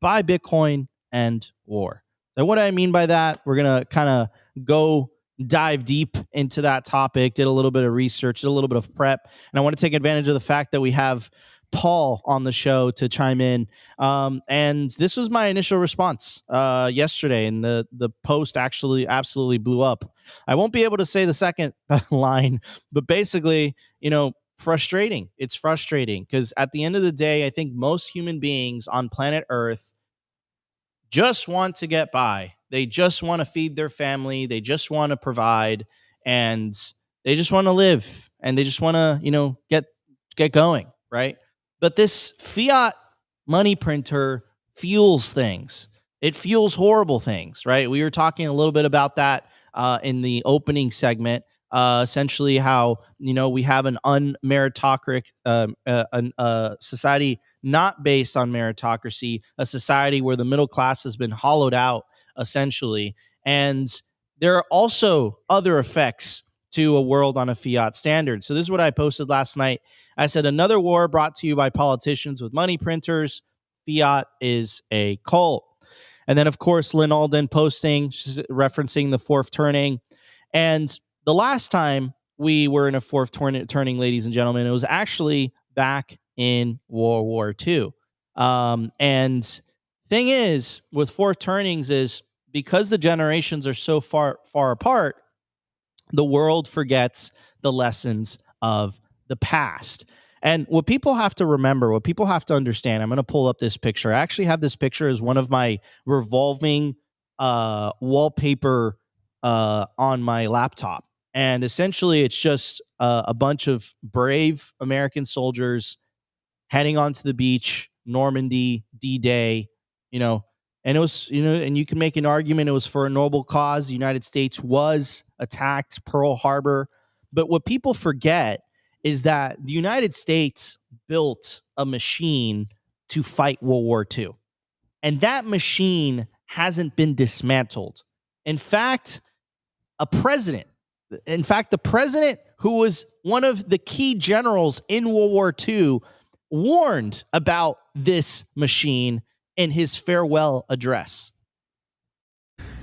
buy Bitcoin, end war. And what I mean by that, we're going to kind of dive deep into that topic, did a little bit of research, did a little bit of prep. And I want to take advantage of the fact that we have Paul on the show to chime in. And this was my initial response yesterday, and the post actually absolutely blew up. I won't be able to say the second line, but basically, frustrating. It's frustrating because at the end of the day, I think most human beings on planet Earth just want to get by. They just want to feed their family. They just want to provide, and they just want to live, and they just want to, get going, right? But this fiat money printer fuels things. It fuels horrible things, right? We were talking a little bit about that in the opening segment. Essentially, how we have an unmeritocratic society not based on meritocracy, a society where the middle class has been hollowed out, essentially. And there are also other effects to a world on a fiat standard. So this is what I posted last night. I said, another war brought to you by politicians with money printers. Fiat is a cult. And then, of course, Ledn posting, referencing the fourth turning. And the last time we were in a fourth turning, ladies and gentlemen, it was actually back in World War II. And thing is, with fourth turnings is because the generations are so far apart, the world forgets the lessons of the past. And what people have to remember, what people have to understand, I'm going to pull up this picture. I actually have this picture as one of my revolving wallpaper on my laptop. And essentially, it's just a bunch of brave American soldiers heading onto the beach, Normandy, D-Day, and it was, and you can make an argument it was for a noble cause. The United States was attacked, Pearl Harbor. But what people forget is that the United States built a machine to fight World War II. And that machine hasn't been dismantled. In fact, the president who was one of the key generals in World War II warned about this machine in his farewell address.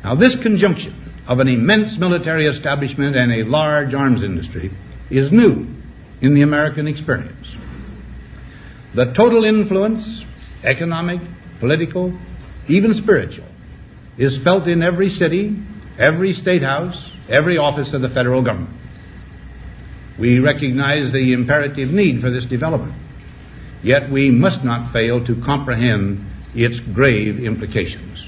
Now, this conjunction of an immense military establishment and a large arms industry is new in the American experience. The total influence, economic, political, even spiritual, is felt in every city, every state house, every office of the federal government. We recognize the imperative need for this development, yet we must not fail to comprehend its grave implications.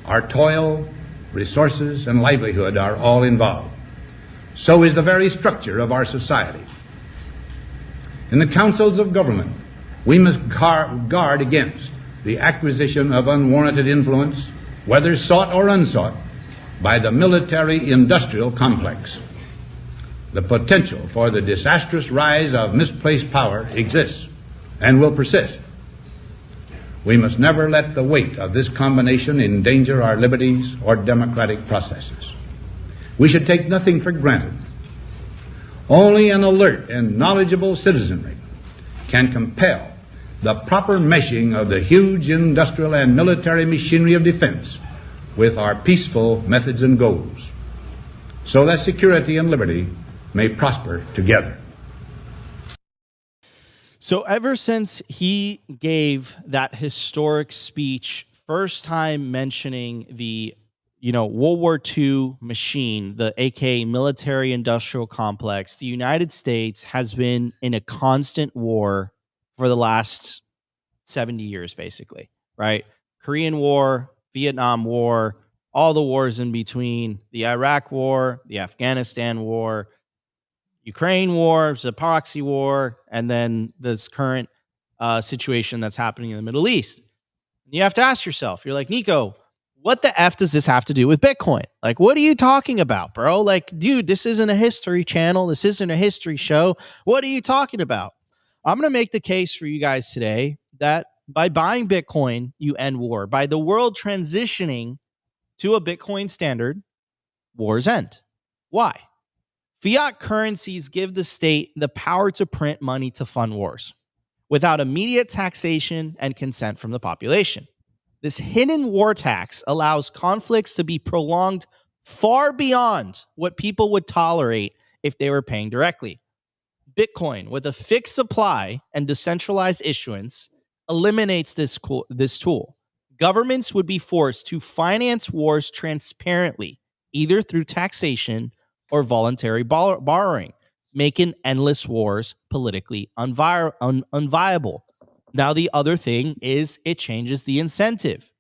Our toil, resources, and livelihood are all involved. So is the very structure of our society. In the councils of government, we must guard against the acquisition of unwarranted influence, whether sought or unsought, by the military-industrial complex. The potential for the disastrous rise of misplaced power exists and will persist. We must never let the weight of this combination endanger our liberties or democratic processes. We should take nothing for granted. Only an alert and knowledgeable citizenry can compel the proper meshing of the huge industrial and military machinery of defense with our peaceful methods and goals, so that security and liberty may prosper together. So ever since he gave that historic speech, first time mentioning the, World War II machine, the aka military industrial complex, the United States has been in a constant war for the last 70 years, basically, right? Korean War, Vietnam War, all the wars in between, the Iraq War, the Afghanistan War, Ukraine war, it's a proxy war, and then this current situation that's happening in the Middle East. And you have to ask yourself, you're like, Nico, what the F does this have to do with Bitcoin? Like, what are you talking about, bro? Like, dude, this isn't a history channel. This isn't a history show. What are you talking about? I'm going to make the case for you guys today that by buying Bitcoin, you end war. By the world transitioning to a Bitcoin standard, wars end. Why? Fiat currencies give the state the power to print money to fund wars without immediate taxation and consent from the population. This hidden war tax allows conflicts to be prolonged far beyond what people would tolerate if they were paying directly. Bitcoin, with a fixed supply and decentralized issuance, eliminates this tool. Governments would be forced to finance wars transparently, either through taxation or voluntary borrowing, making endless wars politically unviable. Now, the other thing is it changes the incentive.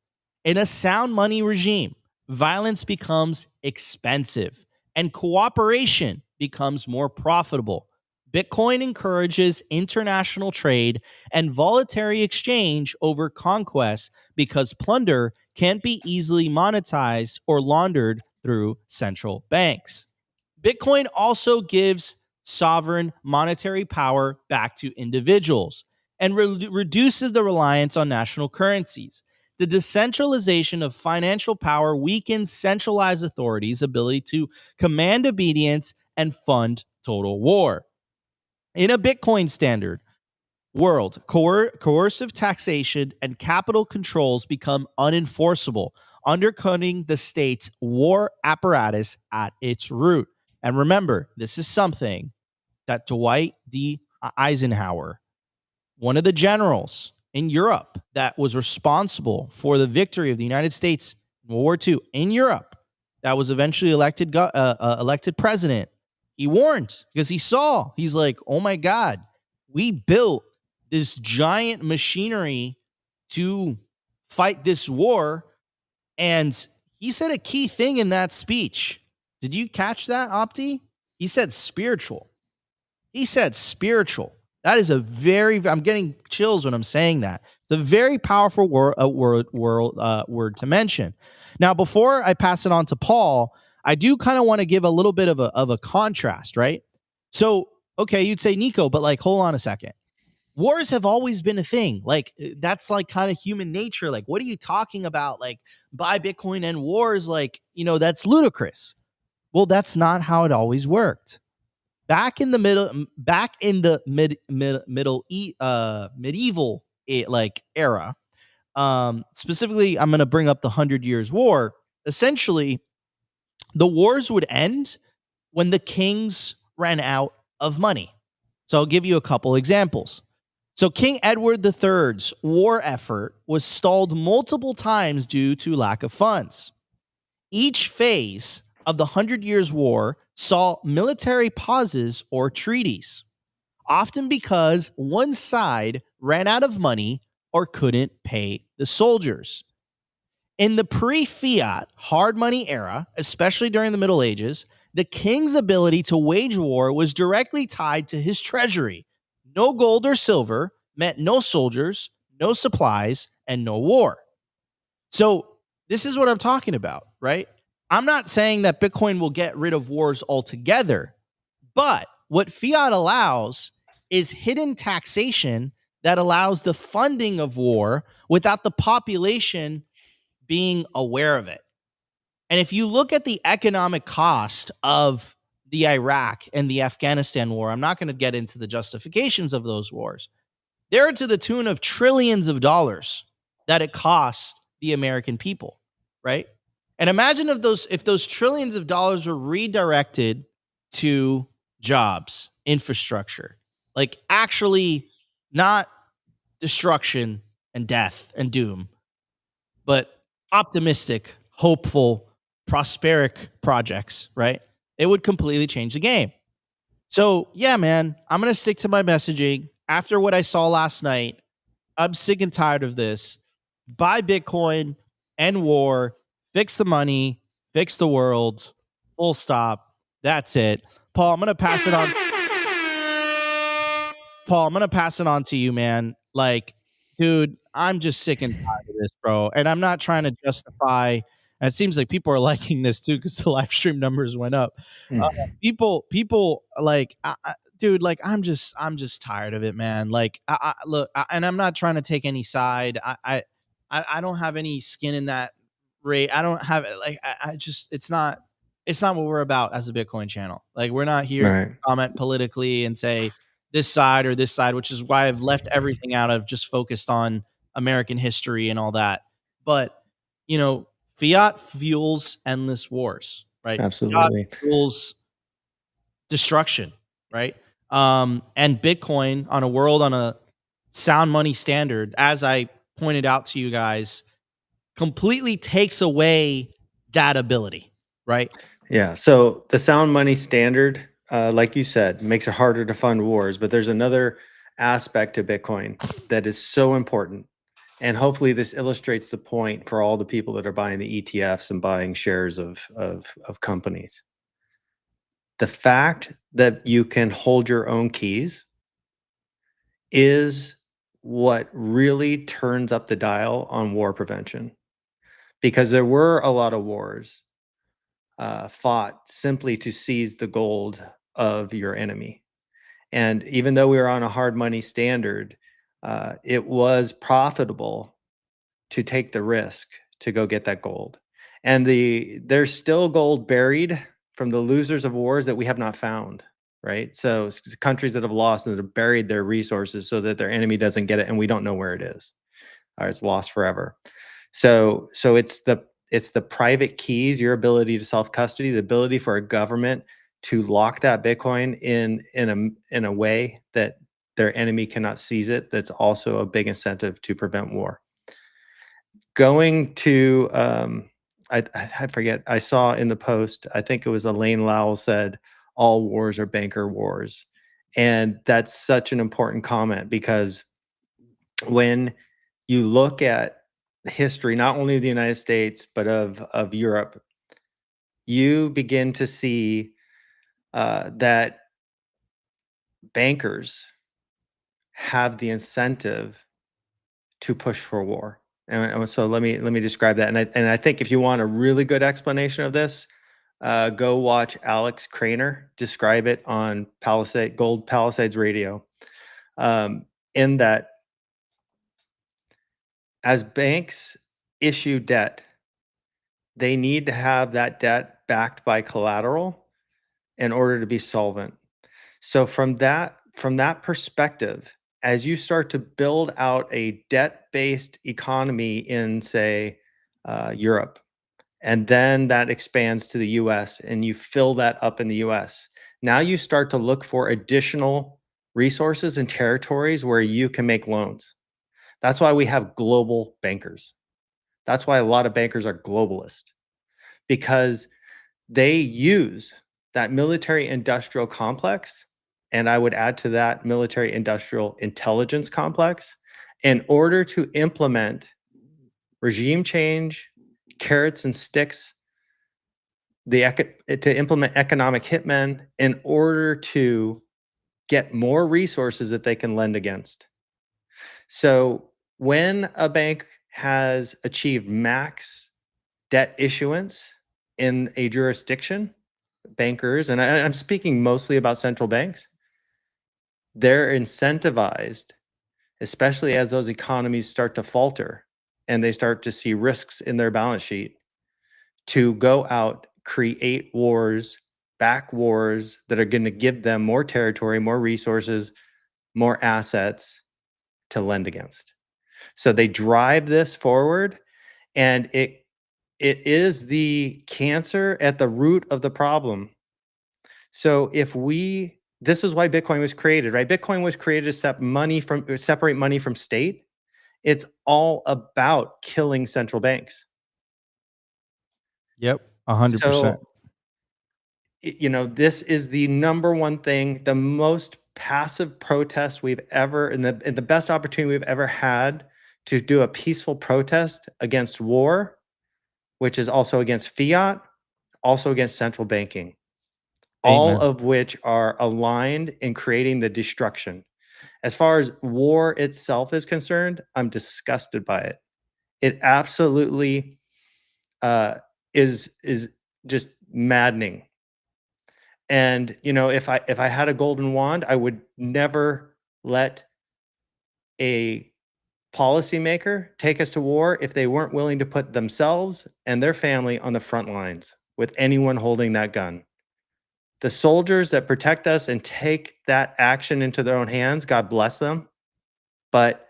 In a sound money regime, violence becomes expensive and cooperation becomes more profitable. Bitcoin encourages international trade and voluntary exchange over conquest because plunder can't be easily monetized or laundered through central banks. Bitcoin also gives sovereign monetary power back to individuals and reduces the reliance on national currencies. The decentralization of financial power weakens centralized authorities' ability to command obedience and fund total war. In a Bitcoin standard world, coercive taxation and capital controls become unenforceable, undercutting the state's war apparatus at its root. And remember, this is something that Dwight D. Eisenhower, one of the generals in Europe that was responsible for the victory of the United States in World War II in Europe, that was eventually elected president, he warned because he's like, oh my God, we built this giant machinery to fight this war. And he said a key thing in that speech. Did you catch that, Opti? He said spiritual. He said spiritual. That is I'm getting chills when I'm saying that. It's a very powerful word to mention. Now, before I pass it on to Paul, I do kind of want to give a little bit of a contrast, right? So, okay, you'd say, Nico, but like, hold on a second. Wars have always been a thing. Like, that's like kind of human nature. Like, what are you talking about? Like, buy Bitcoin and wars, like, that's ludicrous. Well, that's not how it always worked. Back in the medieval like era, specifically, I'm going to bring up the 100 Years' War. Essentially, the wars would end when the kings ran out of money. So I'll give you a couple examples. So King Edward III's war effort was stalled multiple times due to lack of funds. Each phase of the 100 Years' War saw military pauses or treaties, often because one side ran out of money or couldn't pay the soldiers. In the pre-Fiat hard money era, especially during the Middle Ages, the king's ability to wage war was directly tied to his treasury. No gold or silver meant no soldiers, no supplies, and no war. So this is what I'm talking about, right? I'm not saying that Bitcoin will get rid of wars altogether, but what Fiat allows is hidden taxation that allows the funding of war without the population being aware of it. And if you look at the economic cost of the Iraq and the Afghanistan war, I'm not going to get into the justifications of those wars. They're to the tune of trillions of dollars that it cost the American people, right? And imagine if those trillions of dollars were redirected to jobs, infrastructure, like actually not destruction and death and doom, but optimistic, hopeful, prosperic projects, right? It would completely change the game. So, yeah, man, I'm going to stick to my messaging. After what I saw last night, I'm sick and tired of this. Buy Bitcoin, end war, fix the money, fix the world, full stop. That's it. Paul, I'm going to pass it on. Paul, I'm going to pass it on to you, man. Like, dude, I'm just sick and tired of this, bro. And I'm not trying to justify. And it seems like people are liking this too because the live stream numbers went up. People like, dude, like I'm just tired of it, man. Like, look, and I'm not trying to take any side. I don't have any skin in that rate. I don't have like, I just, it's not what we're about as a Bitcoin channel. Like, we're not here to comment politically and say this side or this side, which is why I've left everything out of just focused on American history and all that. but fiat fuels endless wars, right? Fiat Absolutely. fuels destruction, right? And Bitcoin on a sound money standard, as I pointed out to you guys, completely takes away that ability, right? Yeah. So the sound money standard, like you said, makes it harder to fund wars. But there's another aspect to Bitcoin that is so important. And hopefully this illustrates the point for all the people that are buying the ETFs and buying shares of companies. The fact that you can hold your own keys is what really turns up the dial on war prevention. Because there were a lot of wars fought simply to seize the gold of your enemy. And even though we were on a hard money standard, it was profitable to take the risk to go get that gold. And there's still gold buried from the losers of wars that we have not found, right? So countries that have lost and that have buried their resources so that their enemy doesn't get it, and we don't know where it is, or it's lost forever. So it's the private keys, your ability to self custody, the ability for a government to lock that Bitcoin in a way that their enemy cannot seize it. That's also a big incentive to prevent war. Going to I forget. I saw in the post. I think it was Elaine Lowell said, "All wars are banker wars," and that's such an important comment because when you look at history, not only of the United States, but of Europe, you begin to see that bankers have the incentive to push for war. And so let me describe that. And I think if you want a really good explanation of this, go watch Alex Craner describe it on Gold Palisades Radio. In that, as banks issue debt, they need to have that debt backed by collateral in order to be solvent. So from that perspective, as you start to build out a debt-based economy in, say, Europe, and then that expands to the US and you fill that up in the US, now you start to look for additional resources and territories where you can make loans. That's why we have global bankers. That's why a lot of bankers are globalist, because they use that military industrial complex, and I would add to that military industrial intelligence complex, in order to implement regime change, carrots and sticks, to implement economic hitmen in order to get more resources that they can lend against. So when a bank has achieved max debt issuance in a jurisdiction, bankers, and I'm speaking mostly about central banks, they're incentivized, especially as those economies start to falter and they start to see risks in their balance sheet, to go out, create wars, back wars that are going to give them more territory, more resources, more assets to lend against. So they drive this forward, and it is the cancer at the root of the problem. So this is why Bitcoin was created, right? Bitcoin was created to separate money from state. It's all about killing central banks. Yep, 100%. So, this is the number one thing, the most passive protest we've ever, and the best opportunity we've ever had to do a peaceful protest against war, which is also against fiat, also against central banking, all Amen. of which are aligned in creating the destruction. As far as war itself is concerned, I'm disgusted by it. It absolutely is just maddening. And if I had a golden wand, I would never let a policymaker take us to war if they weren't willing to put themselves and their family on the front lines with anyone holding that gun. The soldiers that protect us and take that action into their own hands, God bless them. But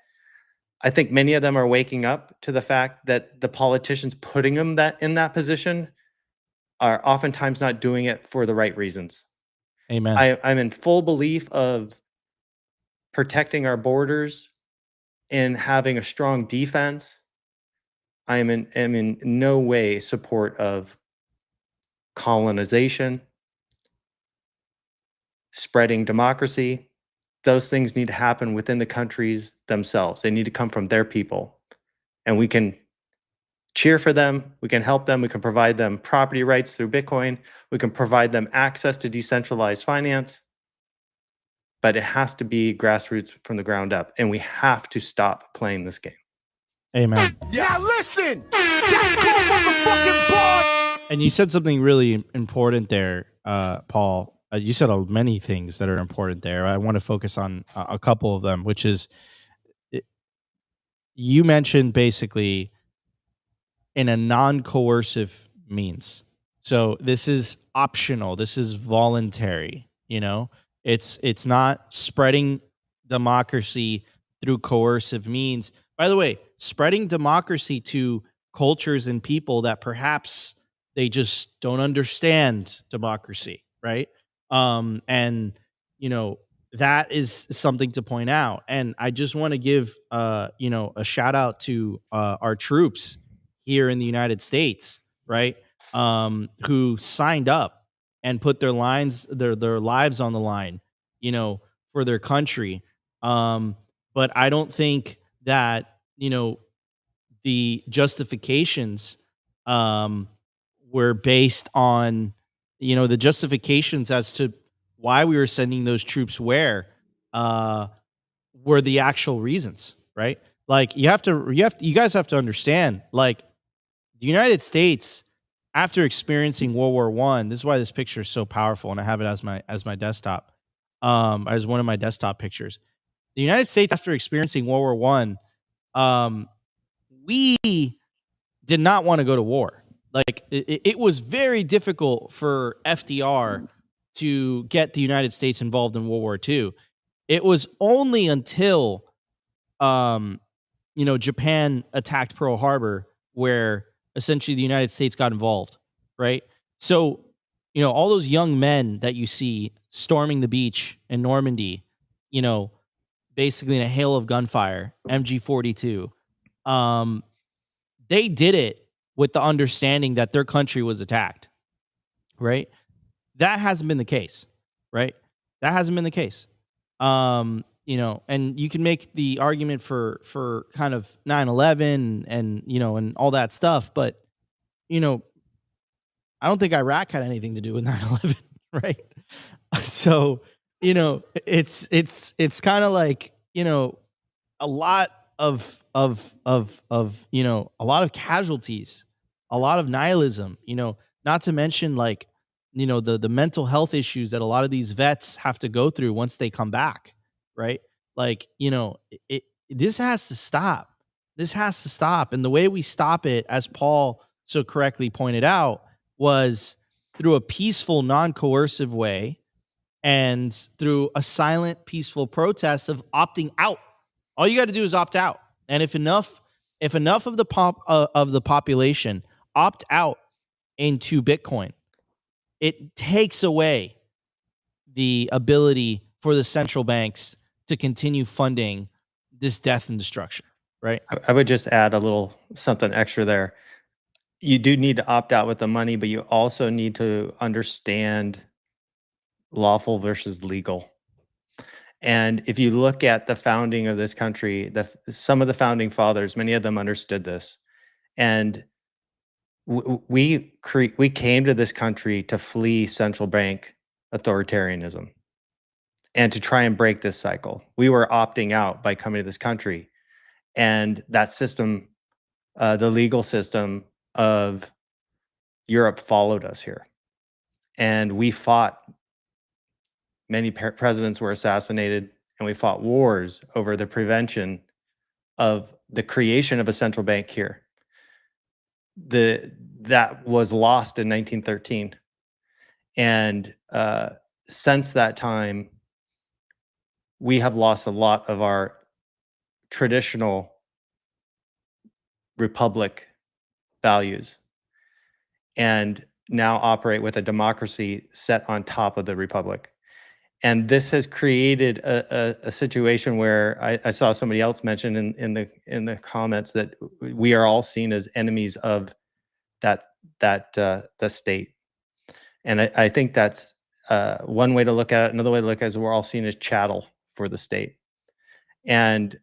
I think many of them are waking up to the fact that the politicians putting them in that position are oftentimes not doing it for the right reasons. Amen. I'm in full belief of protecting our borders and having a strong defense. am in no way support of colonization, spreading democracy. Those things need to happen within the countries themselves. They need to come from their people. And we can cheer for them, we can help them, we can provide them property rights through Bitcoin, we can provide them access to decentralized finance. But it has to be grassroots from the ground up, and we have to stop playing this game. Amen. Now listen, that's called motherfucking boy. And you said something really important there, Paul. You said many things that are important there. I want to focus on a couple of them, which is you mentioned basically in a non-coercive means. So this is optional. This is voluntary. It's not spreading democracy through coercive means. By the way, spreading democracy to cultures and people that perhaps they just don't understand democracy, right? And that is something to point out. And I just want to give a shout out to our troops here in the United States, right? Who signed up and put their lives on the line, for their country. But I don't think that the justifications were based on the justifications as to why we were sending those troops where were the actual reasons, right? Like you guys have to understand, like the United States, after experiencing World War One, this is why this picture is so powerful, and I have it as my desktop, as one of my desktop pictures. The United States, after experiencing World War One, we did not want to go to war. Like it was very difficult for FDR to get the United States involved in World War II. It was only until Japan attacked Pearl Harbor where essentially the United States got involved, right? So, all those young men that you see storming the beach in Normandy, basically in a hail of gunfire, MG-42, they did it with the understanding that their country was attacked, right? That hasn't been the case, right? That hasn't been the case. And you can make the argument for kind of 9/11 and all that stuff, but I don't think Iraq had anything to do with 9/11, right? So, it's kind of like, a lot of a lot of casualties, a lot of nihilism, not to mention like, the mental health issues that a lot of these vets have to go through once they come back, right? Like, this has to stop. This has to stop. And the way we stop it, as Paul so correctly pointed out, was through a peaceful, non-coercive way and through a silent, peaceful protest of opting out. All you got to do is opt out. And if enough of the population opt out into Bitcoin, it takes away the ability for the central banks to continue funding this death and destruction, right? I would just add a little something extra there. You do need to opt out with the money, but you also need to understand lawful versus legal. And if you look at the founding of this country, some of the founding fathers, many of them understood this. And we came to this country to flee central bank authoritarianism and to try and break this cycle. We were opting out by coming to this country. And that system, the legal system of Europe followed us here. And we fought. Many presidents were assassinated, and we fought wars over the prevention of the creation of a central bank here. That was lost in 1913. And since that time, we have lost a lot of our traditional republic values and now operate with a democracy set on top of the republic. And this has created a situation where I saw somebody else mention in the comments that we are all seen as enemies of the state. And I think that's one way to look at it. Another way to look at it is we're all seen as chattel for the state. And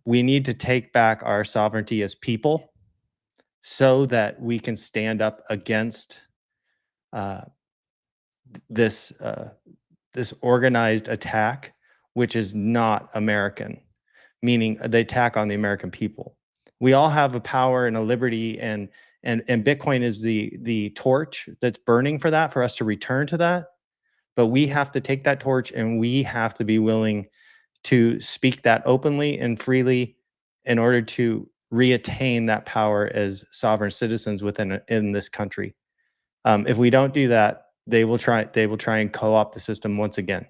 we need to take back our sovereignty as people so that we can stand up against this organized attack, which is not American, meaning the attack on the American people. We all have a power and a liberty, and Bitcoin is the torch that's burning for that, for us to return to that. But we have to take that torch and we have to be willing to speak that openly and freely in order to reattain that power as sovereign citizens in this country. If we don't do that, they will try and co-opt the system once again.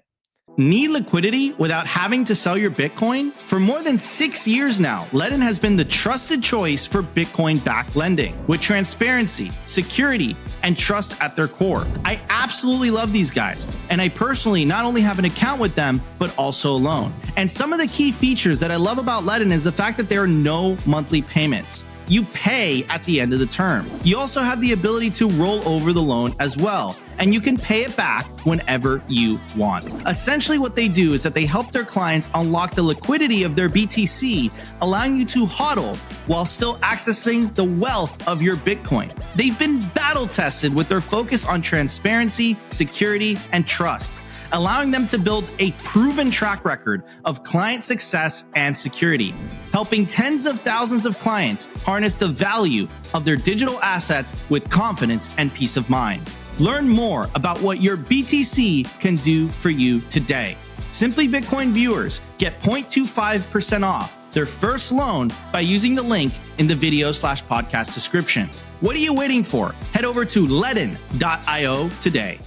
Need liquidity without having to sell your Bitcoin? For more than 6 years now, Ledn has been the trusted choice for Bitcoin-backed lending, with transparency, security, and trust at their core. I absolutely love these guys, and I personally not only have an account with them, but also a loan. And some of the key features that I love about Ledn is the fact that there are no monthly payments. You pay at the end of the term. You also have the ability to roll over the loan as well, and you can pay it back whenever you want. Essentially what they do is that they help their clients unlock the liquidity of their BTC, allowing you to HODL while still accessing the wealth of your Bitcoin. They've been battle tested with their focus on transparency, security, and trust, allowing them to build a proven track record of client success and security, helping tens of thousands of clients harness the value of their digital assets with confidence and peace of mind. Learn more about what your BTC can do for you today. Simply Bitcoin viewers get 0.25% off their first loan by using the link in the video/podcast description. What are you waiting for? Head over to ledn.io today.